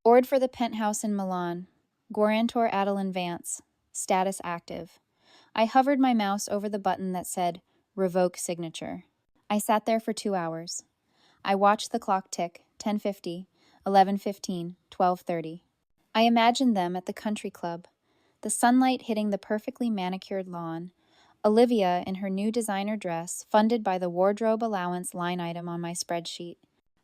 Ord for the penthouse in Milan. Guarantor Adeline Vance. Status active. I hovered my mouse over the button that said, Revoke signature. I sat there for 2 hours. I watched the clock tick, 10:50, 11:15, 12:30. I imagined them at the country club, the sunlight hitting the perfectly manicured lawn, Olivia in her new designer dress, funded by the wardrobe allowance line item on my spreadsheet,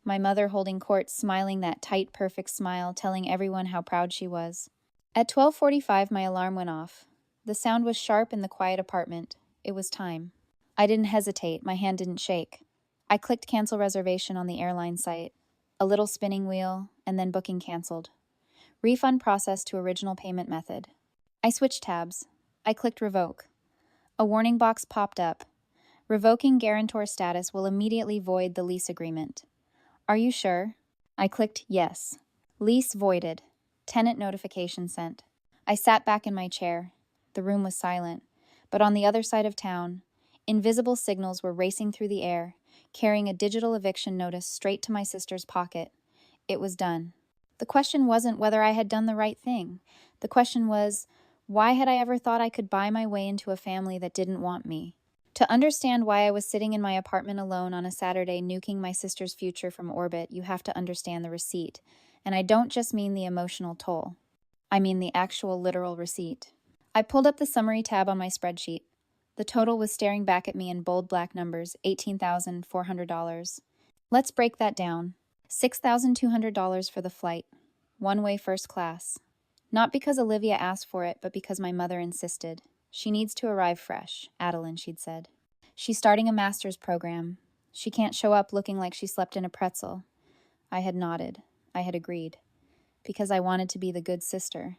my mother holding court, smiling that tight, perfect smile, telling everyone how proud she was. At 12:45, my alarm went off. The sound was sharp in the quiet apartment. It was time. I didn't hesitate. My hand didn't shake. I clicked cancel reservation on the airline site. A little spinning wheel, and then booking canceled. Refund processed to original payment method. I switched tabs. I clicked revoke. A warning box popped up. Revoking guarantor status will immediately void the lease agreement. Are you sure? I clicked yes. Lease voided. Tenant notification sent. I sat back in my chair. The room was silent. But on the other side of town, invisible signals were racing through the air, carrying a digital eviction notice straight to my sister's pocket. It was done. The question wasn't whether I had done the right thing. The question was, why had I ever thought I could buy my way into a family that didn't want me? To understand why I was sitting in my apartment alone on a Saturday nuking my sister's future from orbit, you have to understand the receipt. And I don't just mean the emotional toll. I mean the actual literal receipt. I pulled up the summary tab on my spreadsheet. The total was staring back at me in bold black numbers, $18,400. Let's break that down. $6,200 for the flight. One-way first class. Not because Olivia asked for it, but because my mother insisted. She needs to arrive fresh, Adeline, she'd said. She's starting a master's program. She can't show up looking like she slept in a pretzel. I had nodded. I had agreed. Because I wanted to be the good sister.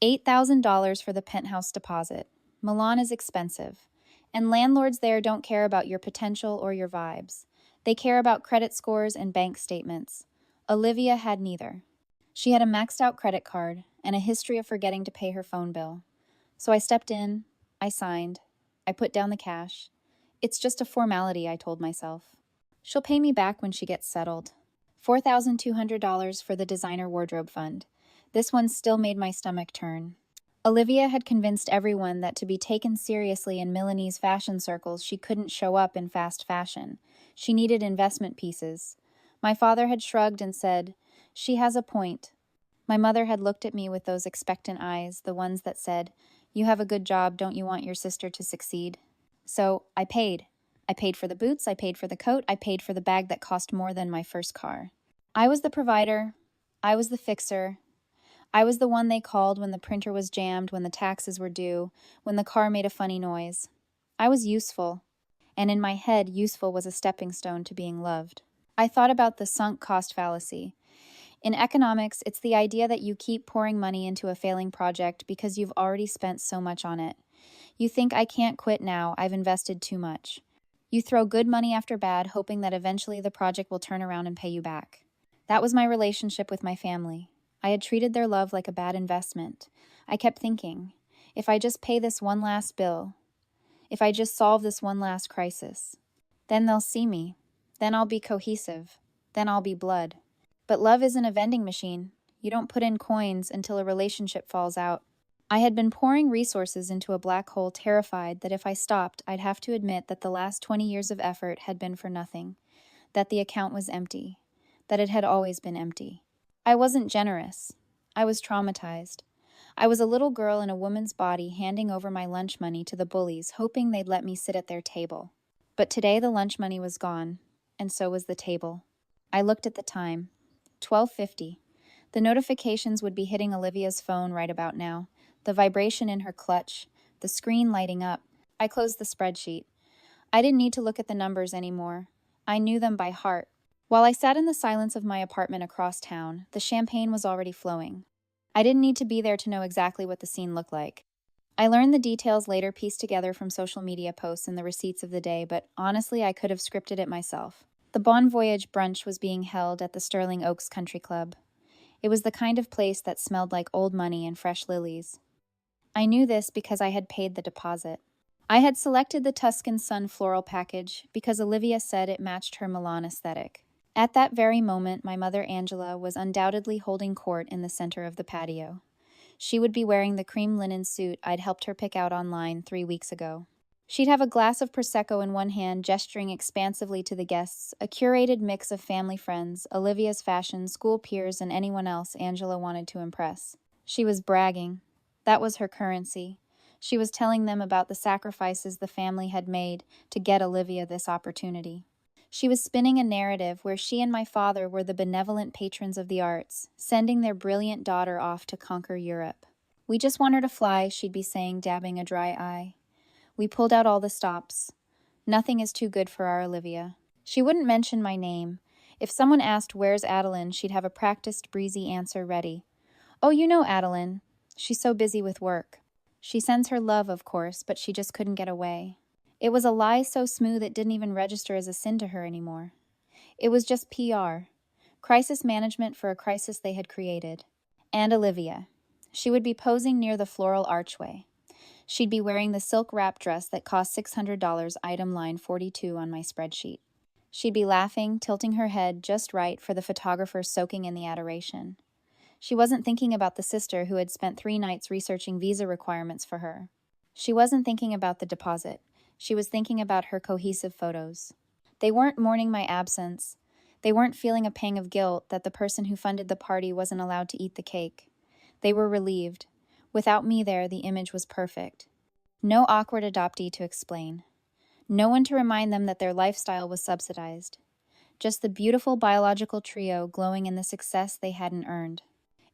$8,000 for the penthouse deposit. Milan is expensive. And landlords there don't care about your potential or your vibes. They care about credit scores and bank statements. Olivia had neither. She had a maxed out credit card and a history of forgetting to pay her phone bill. So I stepped in, I signed, I put down the cash. It's just a formality, I told myself. She'll pay me back when she gets settled. $4,200 for the designer wardrobe fund. This one still made my stomach turn. Olivia had convinced everyone that to be taken seriously in Milanese fashion circles, she couldn't show up in fast fashion. She needed investment pieces. My father had shrugged and said, "She has a point." My mother had looked at me with those expectant eyes, the ones that said, "You have a good job, don't you want your sister to succeed?" So I paid. I paid for the boots, I paid for the coat, I paid for the bag that cost more than my first car. I was the provider. I was the fixer. I was the one they called when the printer was jammed, when the taxes were due, when the car made a funny noise. I was useful. And in my head, useful was a stepping stone to being loved. I thought about the sunk cost fallacy. In economics, it's the idea that you keep pouring money into a failing project because you've already spent so much on it. You think, I can't quit now, I've invested too much. You throw good money after bad, hoping that eventually the project will turn around and pay you back. That was my relationship with my family. I had treated their love like a bad investment. I kept thinking, if I just pay this one last bill, if I just solve this one last crisis, then they'll see me. Then I'll be cohesive. Then I'll be blood. But love isn't a vending machine. You don't put in coins until a relationship falls out. I had been pouring resources into a black hole, terrified that if I stopped, I'd have to admit that the last 20 years of effort had been for nothing, that the account was empty, that it had always been empty. I wasn't generous. I was traumatized. I was a little girl in a woman's body handing over my lunch money to the bullies, hoping they'd let me sit at their table. But today the lunch money was gone, and so was the table. I looked at the time. 12:50. The notifications would be hitting Olivia's phone right about now. The vibration in her clutch, the screen lighting up. I closed the spreadsheet. I didn't need to look at the numbers anymore. I knew them by heart. While I sat in the silence of my apartment across town, the champagne was already flowing. I didn't need to be there to know exactly what the scene looked like. I learned the details later, pieced together from social media posts and the receipts of the day, but honestly, I could have scripted it myself. The Bon Voyage brunch was being held at the Sterling Oaks Country Club. It was the kind of place that smelled like old money and fresh lilies. I knew this because I had paid the deposit. I had selected the Tuscan Sun floral package because Olivia said it matched her Milan aesthetic. At that very moment, my mother Angela was undoubtedly holding court in the center of the patio. She would be wearing the cream linen suit I'd helped her pick out online 3 weeks ago. She'd have a glass of Prosecco in one hand, gesturing expansively to the guests, a curated mix of family friends, Olivia's fashion, school peers, and anyone else Angela wanted to impress. She was bragging. That was her currency. She was telling them about the sacrifices the family had made to get Olivia this opportunity. She was spinning a narrative where she and my father were the benevolent patrons of the arts, sending their brilliant daughter off to conquer Europe. "We just want her to fly," she'd be saying, dabbing a dry eye. We pulled out all the stops. Nothing is too good for our Olivia. She wouldn't mention my name. If someone asked, "Where's Adeline?" she'd have a practiced, breezy answer ready. "Oh, you know Adeline. She's so busy with work. She sends her love, of course, but she just couldn't get away." It was a lie so smooth it didn't even register as a sin to her anymore. It was just PR. Crisis management for a crisis they had created. And Olivia. She would be posing near the floral archway. She'd be wearing the silk wrap dress that cost $600, item line 42 on my spreadsheet. She'd be laughing, tilting her head just right for the photographer soaking in the adoration. She wasn't thinking about the sister who had spent 3 nights researching visa requirements for her. She wasn't thinking about the deposit. She was thinking about her cohesive photos. They weren't mourning my absence. They weren't feeling a pang of guilt that the person who funded the party wasn't allowed to eat the cake. They were relieved. Without me there, the image was perfect. No awkward adoptee to explain. No one to remind them that their lifestyle was subsidized. Just the beautiful biological trio glowing in the success they hadn't earned.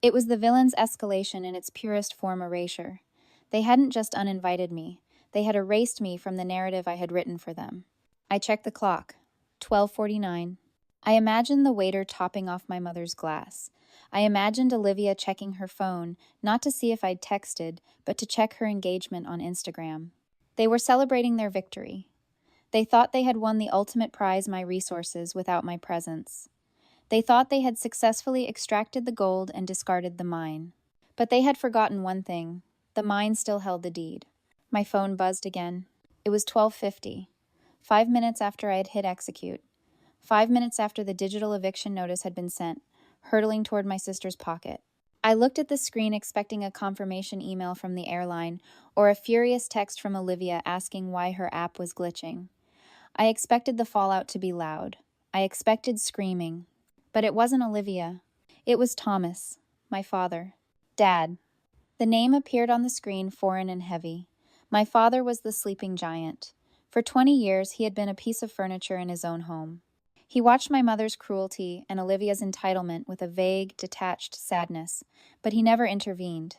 It was the villain's escalation in its purest form erasure. They hadn't just uninvited me. They had erased me from the narrative I had written for them. I checked the clock. 12:49. I imagined the waiter topping off my mother's glass. I imagined Olivia checking her phone, not to see if I'd texted, but to check her engagement on Instagram. They were celebrating their victory. They thought they had won the ultimate prize, my resources, without my presence. They thought they had successfully extracted the gold and discarded the mine. But they had forgotten one thing. The mine still held the deed. My phone buzzed again. It was 12:50. 5 minutes after I had hit execute. 5 minutes after the digital eviction notice had been sent, hurtling toward my sister's pocket. I looked at the screen expecting a confirmation email from the airline or a furious text from Olivia asking why her app was glitching. I expected the fallout to be loud. I expected screaming. But it wasn't Olivia. It was Thomas, my father. Dad. The name appeared on the screen, foreign and heavy. My father was the sleeping giant. For 20 years, he had been a piece of furniture in his own home. He watched my mother's cruelty and Olivia's entitlement with a vague, detached sadness, but he never intervened.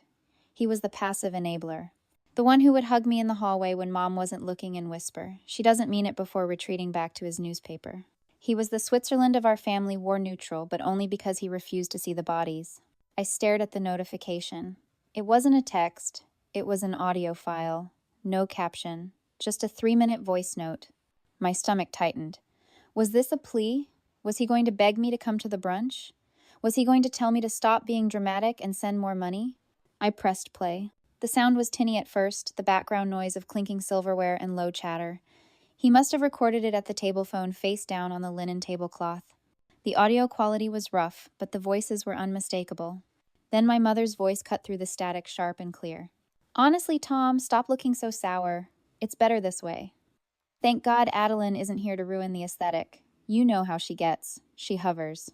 He was the passive enabler. The one who would hug me in the hallway when Mom wasn't looking and whisper, "She doesn't mean it," before retreating back to his newspaper. He was the Switzerland of our family, war neutral, but only because he refused to see the bodies. I stared at the notification. It wasn't a text. It was an audio file. No caption. Just a 3-minute voice note. My stomach tightened. Was this a plea? Was he going to beg me to come to the brunch? Was he going to tell me to stop being dramatic and send more money? I pressed play. The sound was tinny at first, the background noise of clinking silverware and low chatter. He must have recorded it at the table phone face down on the linen tablecloth. The audio quality was rough, but the voices were unmistakable. Then my mother's voice cut through the static, sharp and clear. "Honestly, Tom, stop looking so sour. It's better this way. Thank God Adeline isn't here to ruin the aesthetic. You know how she gets. She hovers."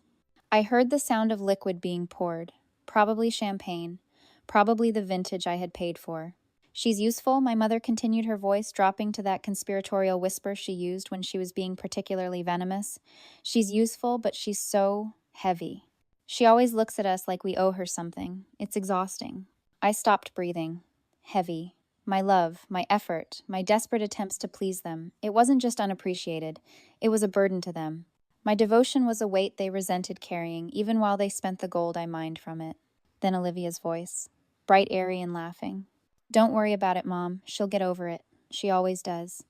I heard the sound of liquid being poured. Probably champagne. Probably the vintage I had paid for. "She's useful," my mother continued, her voice dropping to that conspiratorial whisper she used when she was being particularly venomous. "She's useful, but she's so heavy. She always looks at us like we owe her something. It's exhausting." I stopped breathing. Heavy. My love, my effort, my desperate attempts to please them. It wasn't just unappreciated. It was a burden to them. My devotion was a weight they resented carrying, even while they spent the gold I mined from it. Then Olivia's voice. Bright, airy, and laughing. "Don't worry about it, Mom. She'll get over it. She always does.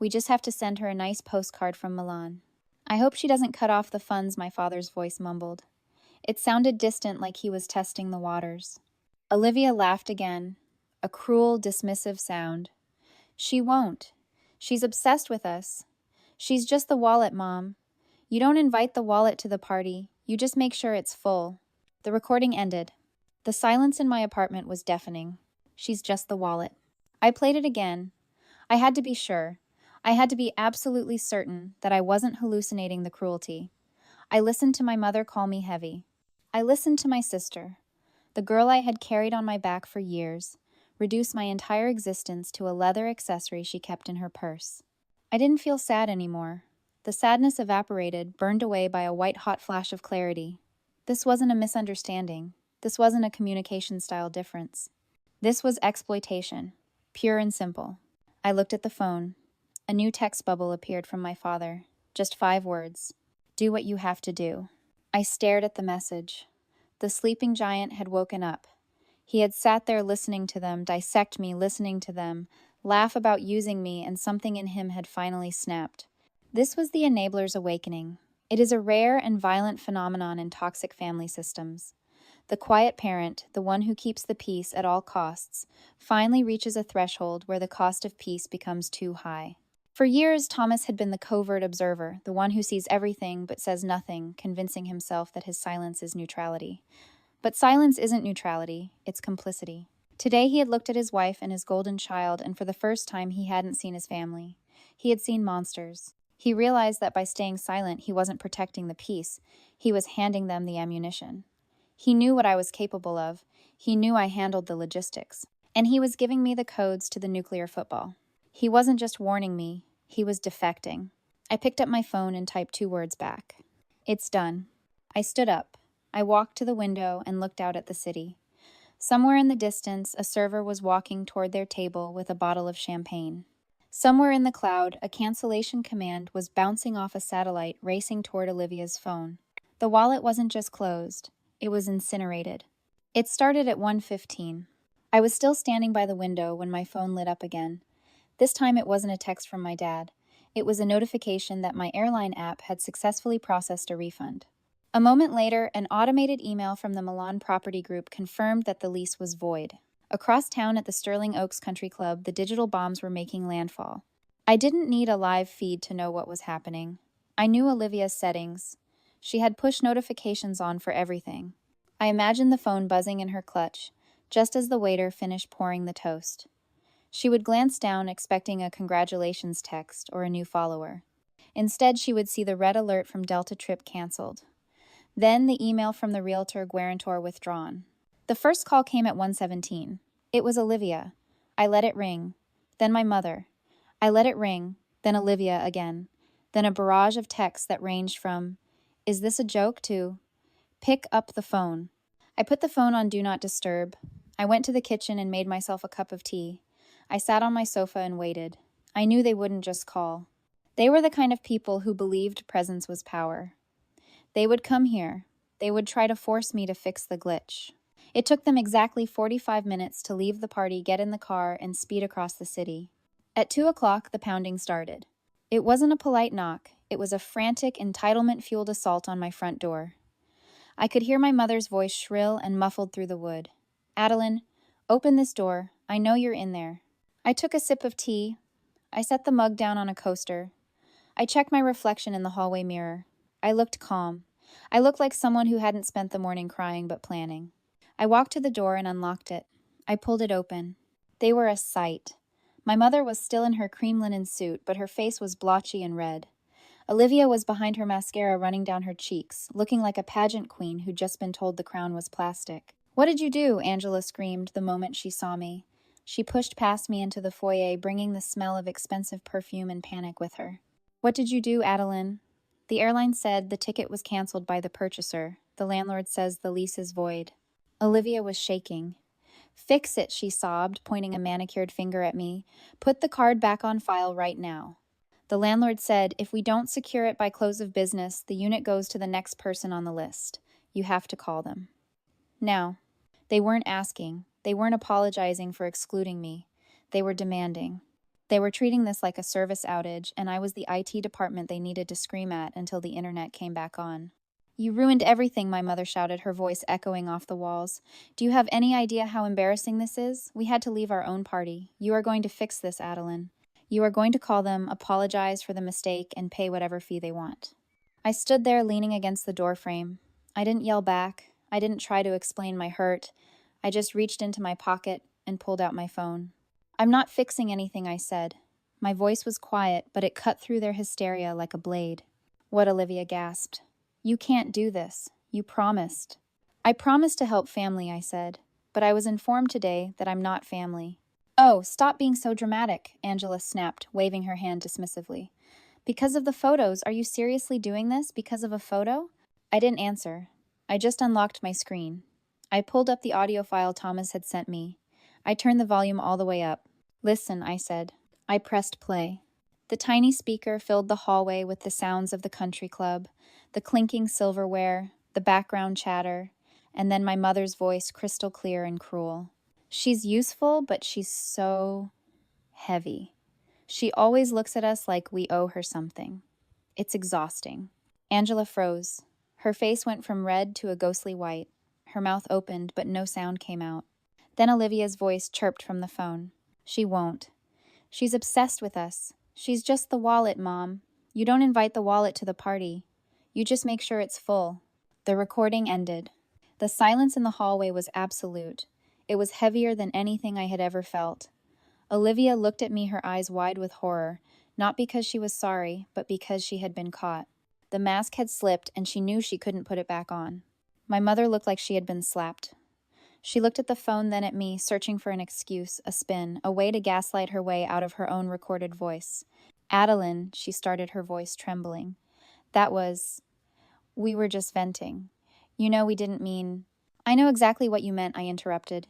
We just have to send her a nice postcard from Milan." "I hope she doesn't cut off the funds," my father's voice mumbled. It sounded distant, like he was testing the waters. Olivia laughed again. A cruel, dismissive sound. "She won't. She's obsessed with us. She's just the wallet, Mom. You don't invite the wallet to the party, you just make sure it's full. The recording ended. The silence in my apartment was deafening. She's just the wallet. I played it again. I had to be sure. I had to be absolutely certain that I wasn't hallucinating the cruelty. I listened to my mother call me heavy. I listened to my sister, the girl I had carried on my back for years, reduce my entire existence to a leather accessory she kept in her purse. I didn't feel sad anymore. The sadness evaporated, burned away by a white-hot flash of clarity. This wasn't a misunderstanding. This wasn't a communication style difference. This was exploitation, pure and simple. I looked at the phone. A new text bubble appeared from my father. Just 5 words. Do what you have to do. I stared at the message. The sleeping giant had woken up. He had sat there listening to them, dissect me, listening to them, laugh about using me, and something in him had finally snapped. This was the enabler's awakening. It is a rare and violent phenomenon in toxic family systems. The quiet parent, the one who keeps the peace at all costs, finally reaches a threshold where the cost of peace becomes too high. For years, Thomas had been the covert observer, the one who sees everything but says nothing, convincing himself that his silence is neutrality. But silence isn't neutrality, it's complicity. Today he had looked at his wife and his golden child, and for the first time he hadn't seen his family. He had seen monsters. He realized that by staying silent, he wasn't protecting the peace. He was handing them the ammunition. He knew what I was capable of. He knew I handled the logistics. And he was giving me the codes to the nuclear football. He wasn't just warning me, he was defecting. I picked up my phone and typed 2 words back. It's done. I stood up. I walked to the window and looked out at the city. Somewhere in the distance, a server was walking toward their table with a bottle of champagne. Somewhere in the cloud, a cancellation command was bouncing off a satellite racing toward Olivia's phone. The wallet wasn't just closed, it was incinerated. It started at 1:15. I was still standing by the window when my phone lit up again. This time it wasn't a text from my dad. It was a notification that my airline app had successfully processed a refund. A moment later, an automated email from the Milan Property Group confirmed that the lease was void. Across town at the Sterling Oaks Country Club, the digital bombs were making landfall. I didn't need a live feed to know what was happening. I knew Olivia's settings. She had push notifications on for everything. I imagined the phone buzzing in her clutch, just as the waiter finished pouring the toast. She would glance down, expecting a congratulations text or a new follower. Instead, she would see the red alert from Delta trip canceled. Then the email from the realtor guarantor withdrawn. The first call came at 1:17. It was Olivia. I let it ring. Then my mother. I let it ring. Then Olivia again. Then a barrage of texts that ranged from, "Is this a joke?" to, "Pick up the phone." I put the phone on Do Not Disturb. I went to the kitchen and made myself a cup of tea. I sat on my sofa and waited. I knew they wouldn't just call. They were the kind of people who believed presence was power. They would come here. They would try to force me to fix the glitch. It took them exactly 45 minutes to leave the party, get in the car, and speed across the city. At 2 o'clock, the pounding started. It wasn't a polite knock. It was a frantic, entitlement-fueled assault on my front door. I could hear my mother's voice shrill and muffled through the wood. "Adeline, open this door. I know you're in there." I took a sip of tea. I set the mug down on a coaster. I checked my reflection in the hallway mirror. I looked calm. I looked like someone who hadn't spent the morning crying but planning. I walked to the door and unlocked it. I pulled it open. They were a sight. My mother was still in her cream linen suit, but her face was blotchy and red. Olivia was behind her mascara running down her cheeks, looking like a pageant queen who'd just been told the crown was plastic. "What did you do?" Angela screamed the moment she saw me. She pushed past me into the foyer, bringing the smell of expensive perfume and panic with her. "What did you do, Adeline?" "The airline said the ticket was canceled by the purchaser. The landlord says the lease is void." Olivia was shaking. "Fix it," she sobbed, pointing a manicured finger at me. "Put the card back on file right now." The landlord said, "If we don't secure it by close of business, the unit goes to the next person on the list. You have to call them." Now, they weren't asking. They weren't apologizing for excluding me. They were demanding. They were treating this like a service outage, and I was the IT department they needed to scream at until the internet came back on. "You ruined everything," my mother shouted, her voice echoing off the walls. "Do you have any idea how embarrassing this is? We had to leave our own party. You are going to fix this, Adeline. You are going to call them, apologize for the mistake, and pay whatever fee they want." I stood there leaning against the doorframe. I didn't yell back. I didn't try to explain my hurt. I just reached into my pocket and pulled out my phone. "I'm not fixing anything," I said. My voice was quiet, but it cut through their hysteria like a blade. "What?" Olivia gasped. "You can't do this. You promised." "I promised to help family," I said, "but I was informed today that I'm not family." "Oh, stop being so dramatic," Angela snapped, waving her hand dismissively. "Because of the photos, are you seriously doing this because of a photo?" I didn't answer. I just unlocked my screen. I pulled up the audio file Thomas had sent me. I turned the volume all the way up. "Listen," I said. I pressed play. The tiny speaker filled the hallway with the sounds of the country club, the clinking silverware, the background chatter, and then my mother's voice crystal clear and cruel. "She's useful, but she's so heavy. She always looks at us like we owe her something. It's exhausting." Angela froze. Her face went from red to a ghostly white. Her mouth opened, but no sound came out. Then Olivia's voice chirped from the phone. "She won't. She's obsessed with us. She's just the wallet, Mom. You don't invite the wallet to the party. You just make sure it's full." The recording ended. The silence in the hallway was absolute. It was heavier than anything I had ever felt. Olivia looked at me, her eyes wide with horror, not because she was sorry, but because she had been caught. The mask had slipped, and she knew she couldn't put it back on. My mother looked like she had been slapped. She looked at the phone, then at me, searching for an excuse, a spin, a way to gaslight her way out of her own recorded voice. "Adeline," she started, her voice trembling. We were just venting. You know, we didn't mean—" "I know exactly what you meant," I interrupted.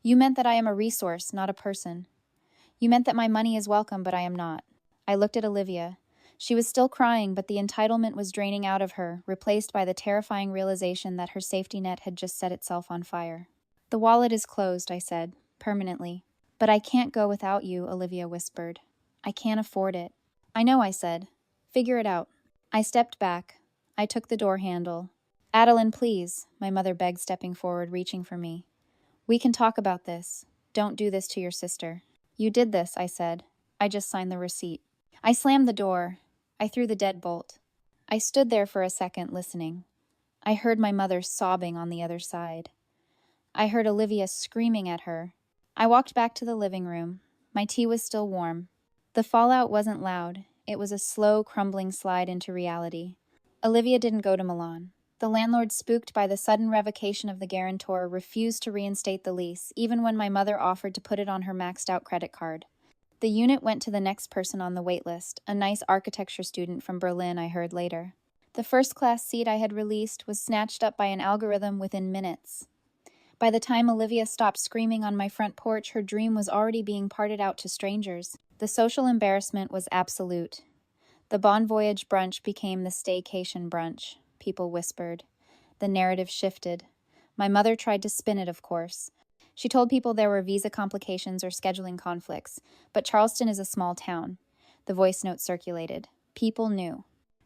"You meant that I am a resource, not a person. You meant that my money is welcome, but I am not." I looked at Olivia. She was still crying, but the entitlement was draining out of her, replaced by the terrifying realization that her safety net had just set itself on fire. "The wallet is closed," I said, permanently. "But I can't go without you," Olivia whispered. "I can't afford it." "I know," I said. "Figure it out." I stepped back. I took the door handle. "Adeline, please," my mother begged, stepping forward, reaching for me. "We can talk about this. Don't do this to your sister." "You did this," I said. "I just signed the receipt." I slammed the door. I threw the deadbolt. I stood there for a second, listening. I heard my mother sobbing on the other side. I heard Olivia screaming at her. I walked back to the living room. My tea was still warm. The fallout wasn't loud. It was a slow, crumbling slide into reality. Olivia didn't go to Milan. The landlord, spooked by the sudden revocation of the guarantor, refused to reinstate the lease, even when my mother offered to put it on her maxed-out credit card. The unit went to the next person on the wait list, a nice architecture student from Berlin, I heard later. The first-class seat I had released was snatched up by an algorithm within minutes. By the time Olivia stopped screaming on my front porch, her dream was already being parted out to strangers. The social embarrassment was absolute. The Bon Voyage brunch became the staycation brunch, people whispered. The narrative shifted. My mother tried to spin it, of course. She told people there were visa complications or scheduling conflicts, but Charleston is a small town. The voice note circulated. People knew.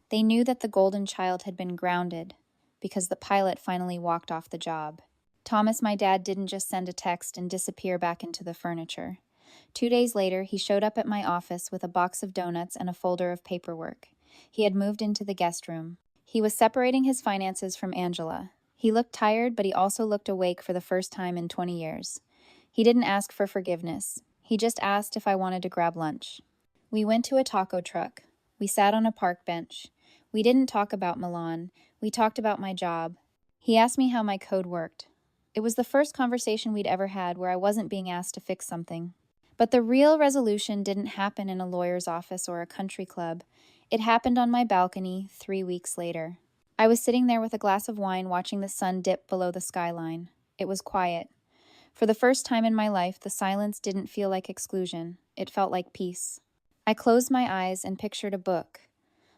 They knew that the golden child had been grounded because the pilot finally walked off the job. Thomas, my dad, didn't just send a text and disappear back into the furniture. 2 days later, he showed up at my office with a box of donuts and a folder of paperwork. He had moved into the guest room. He was separating his finances from Angela. He looked tired, but he also looked awake for the first time in 20 years. He didn't ask for forgiveness. He just asked if I wanted to grab lunch. We went to a taco truck. We sat on a park bench. We didn't talk about Milan. We talked about my job. He asked me how my code worked. It was the first conversation we'd ever had where I wasn't being asked to fix something. But the real resolution didn't happen in a lawyer's office or a country club. It happened on my balcony 3 weeks later. I was sitting there with a glass of wine, watching the sun dip below the skyline. It was quiet. For the first time in my life, the silence didn't feel like exclusion. It felt like peace. I closed my eyes and pictured a book,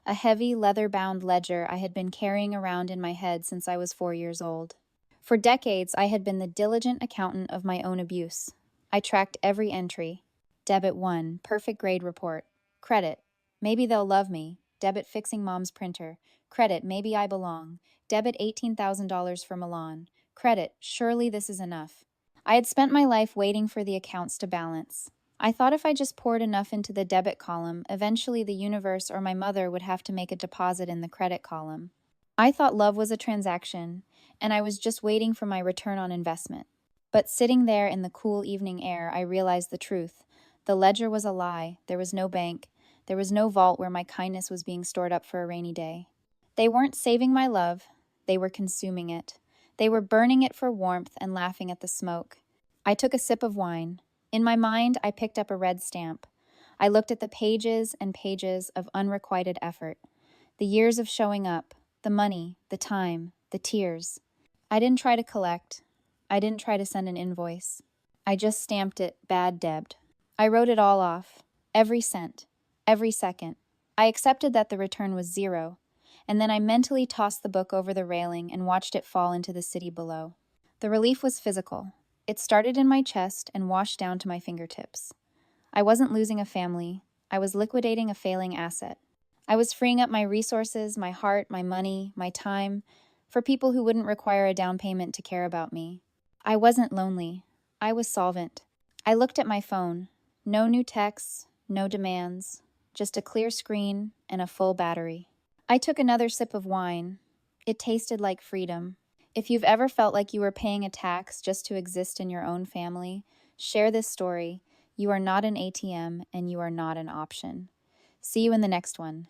a heavy, leather-bound ledger I had been carrying around in my head since I was 4 years old. For decades, I had been the diligent accountant of my own abuse. I tracked every entry. Debit 1, perfect grade report. Credit, maybe they'll love me. Debit, fixing mom's printer. Credit, maybe I belong. Debit, $18,000 for Milan. Credit, surely this is enough. I had spent my life waiting for the accounts to balance. I thought if I just poured enough into the debit column, eventually the universe or my mother would have to make a deposit in the credit column. I thought love was a transaction, and I was just waiting for my return on investment. But sitting there in the cool evening air, I realized the truth. The ledger was a lie. There was no bank. There was no vault where my kindness was being stored up for a rainy day. They weren't saving my love. They were consuming it. They were burning it for warmth and laughing at the smoke. I took a sip of wine. In my mind, I picked up a red stamp. I looked at the pages and pages of unrequited effort. The years of showing up, the money, the time, the tears. I didn't try to collect. I didn't try to send an invoice. I just stamped it bad debt. I wrote it all off. Every cent. Every second. I accepted that the return was zero. And then I mentally tossed the book over the railing and watched it fall into the city below. The relief was physical. It started in my chest and washed down to my fingertips. I wasn't losing a family. I was liquidating a failing asset. I was freeing up my resources, my heart, my money, my time, for people who wouldn't require a down payment to care about me. I wasn't lonely. I was solvent. I looked at my phone. No new texts, no demands, just a clear screen and a full battery. I took another sip of wine. It tasted like freedom. If you've ever felt like you were paying a tax just to exist in your own family, share this story. You are not an ATM and you are not an option. See you in the next one.